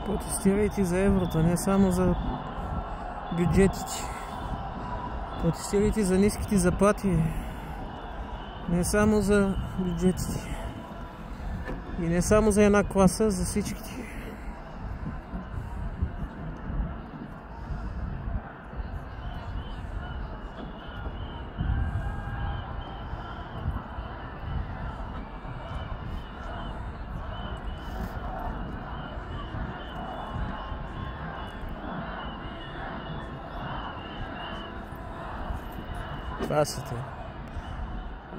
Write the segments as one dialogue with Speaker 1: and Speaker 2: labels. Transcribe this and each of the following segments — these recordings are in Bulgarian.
Speaker 1: Протестирайте за еврото, не само за бюджетите. Протестирайте за ниските заплати, не само за бюджетите. И не само за една класа, за всичките. Това са те.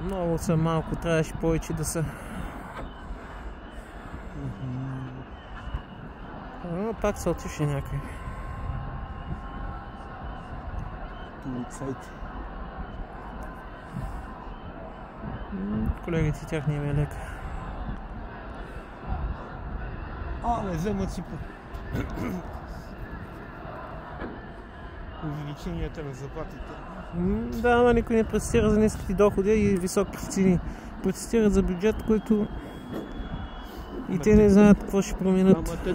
Speaker 1: Много са малко, трябваше повече да са. Но пак се отише някъде.
Speaker 2: Полицайите.
Speaker 1: Колегите тях не е лека.
Speaker 2: Не вземат си по увеличенията на заплатите.
Speaker 1: Да, ама никой не протестира за ниските доходи и високите цени. Протестират за бюджет, който и те не знаят какво ще променят.